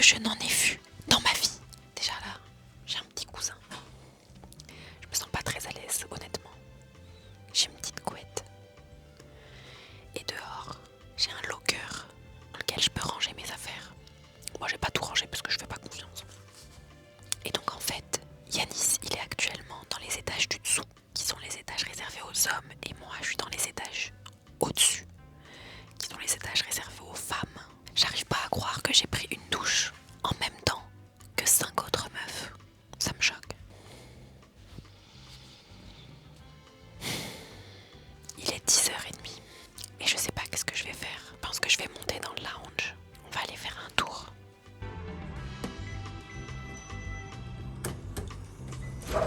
je n'en ai vu dans ma vie. Déjà là, j'ai un petit cousin. Je me sens pas très à l'aise, honnêtement. J'ai une petite couette. Et dehors, j'ai un locker dans lequel je peux ranger mes affaires. Moi, j'ai pas tout rangé parce que je fais pas confiance. Et donc en fait, Yanis, il est actuellement dans les étages du dessous, qui sont les étages réservés aux hommes, et moi, je suis dans les étages au-dessus, qui sont les étages réservés aux femmes. J'arrive pas à croire que j'ai pris une douche en même temps que 5 autres meufs. Ça me choque. Il est 10h30 et je sais pas qu'est-ce que je vais faire. Je pense que je vais monter dans le lounge. On va aller faire un tour. Là,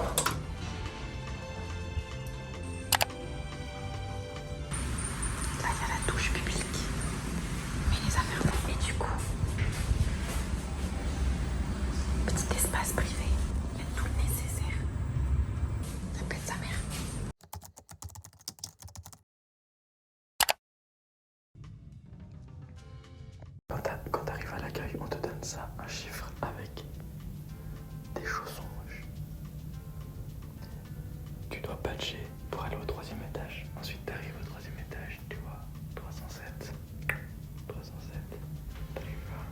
il y a la douche publique. Mais les affaires privées, du coup. Petit espace privé. Il y a tout le nécessaire. Ça pète sa mère. Quand t'arrives à l'accueil, on te donne ça, un chiffre avec des chaussons rouges. Tu dois patcher pour aller au 3e étage. Ensuite t'arrives au 3e étage, tu vois, 307. 307. T'arrives là.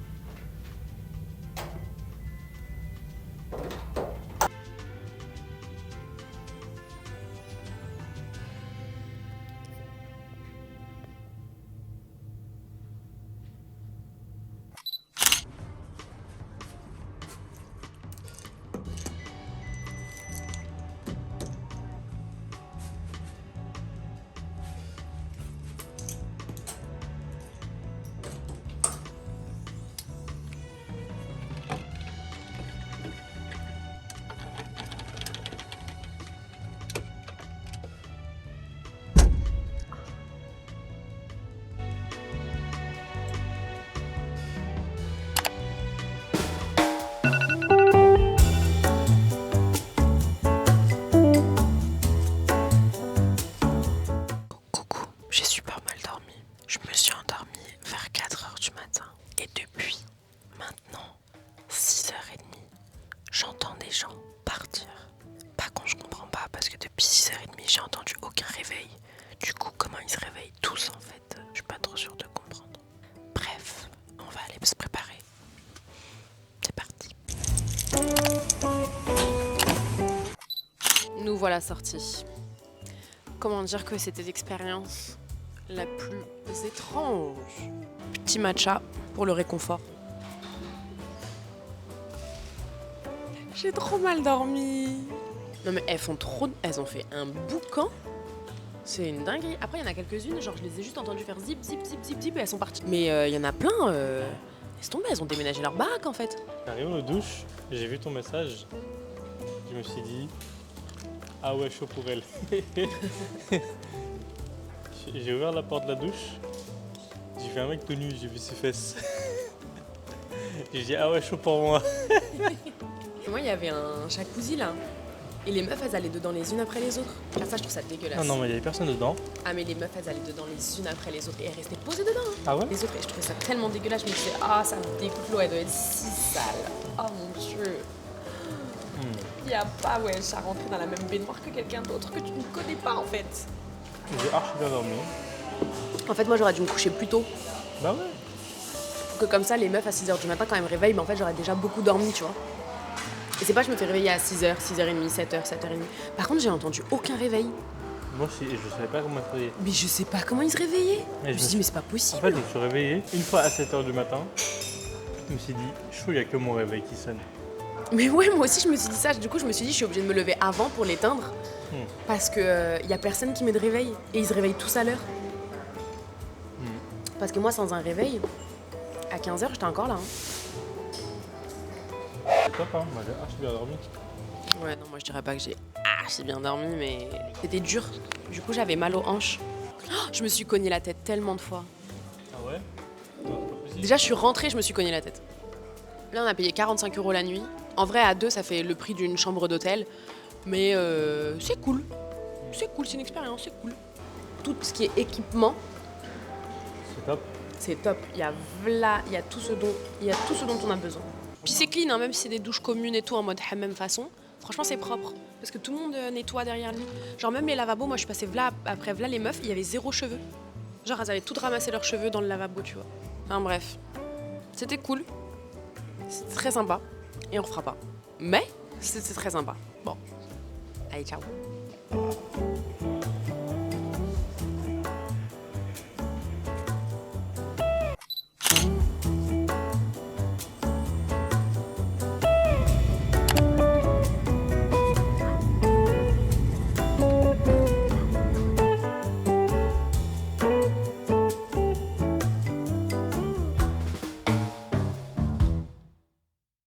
Coucou, j'ai super mal dormi. Je me suis endormie vers 4h du matin. Et depuis maintenant 6h30, j'entends des gens partir. Par contre, je comprends pas parce que depuis 6h30, j'ai entendu aucun réveil. Du coup, comment ils se réveillent tous en fait? Je suis pas trop sûre de comprendre. Bref, on va aller se préparer. C'est parti. Nous voilà sortis. Comment dire que c'était l'expérience la plus étrange. Petit matcha pour le réconfort. J'ai trop mal dormi. Non mais elles ont fait un boucan. C'est une dinguerie. Après il y en a quelques-unes, genre je les ai juste entendues faire zip zip zip zip zip et elles sont parties. Mais il y en a plein, laisse tomber, elles ont déménagé leur baraque en fait. J'arrive aux douches, j'ai vu ton message, je me suis dit, ah ouais, chaud pour elle. J'ai ouvert la porte de la douche, j'ai vu un mec tout nu, j'ai vu ses fesses. J'ai dit, ah ouais, chaud pour moi. Et moi il y avait un jacuzzi là. Et les meufs elles allaient dedans les unes après les autres. Ah ça je trouve ça dégueulasse. Ah non, mais il n'y avait personne dedans. Ah mais les meufs elles allaient dedans les unes après les autres et elles restaient posées dedans. Hein. Ah ouais? Les autres, et je trouvais ça tellement dégueulasse, je me disais ah ça me dégoûte l'eau, elle doit être si sale. Oh mon dieu. Y a pas à rentrer dans la même baignoire que quelqu'un d'autre que tu ne connais pas en fait. J'ai archi bien dormi. En fait moi j'aurais dû me coucher plus tôt. Bah ouais. Pour que comme ça les meufs à 6h du matin quand elles me réveillent, mais en fait j'aurais déjà beaucoup dormi tu vois. Et c'est pas je me fais réveiller à 6h, 6h30, 7h, 7h30. Par contre j'ai entendu aucun réveil. Moi aussi, je savais pas comment se réveiller. Mais je sais pas comment ils se réveillaient. Et Je me suis dit mais c'est pas possible. En fait, je me suis réveillé une fois à 7h du matin. Je me suis dit, chaud, il n'y a que mon réveil qui sonne. Mais ouais, moi aussi je me suis dit ça. Du coup, je me suis dit, je suis obligée de me lever avant pour l'éteindre. Parce que y a personne qui me réveille. Et ils se réveillent tous à l'heure. Parce que moi, sans un réveil, à 15h, j'étais encore là. Hein. C'est top, hein? Moi, j'ai archi bien dormi. Ouais, non, moi je dirais pas que j'ai archi bien dormi, mais c'était dur. Du coup, j'avais mal aux hanches. Oh, je me suis cogné la tête tellement de fois. Ah ouais? Non, c'est pas possible. Déjà, je suis rentrée, je me suis cogné la tête. Là, on a payé 45 € la nuit. En vrai, à deux, ça fait le prix d'une chambre d'hôtel. Mais c'est cool. C'est cool, c'est une expérience, c'est cool. Tout ce qui est équipement, C'est top. c'est top. Il y a tout ce dont on a besoin. Puis c'est clean, hein, même si c'est des douches communes et tout en mode hammam façon. Franchement, c'est propre. Parce que tout le monde nettoie derrière lui. Genre, même les lavabos, moi je suis passée v'là, après v'là les meufs, il y avait 0 cheveux. Genre, elles avaient toutes ramassé leurs cheveux dans le lavabo, tu vois. Enfin, bref. C'était cool. C'était très sympa. Et on refera pas. Mais c'était très sympa. Bon. Allez, ciao.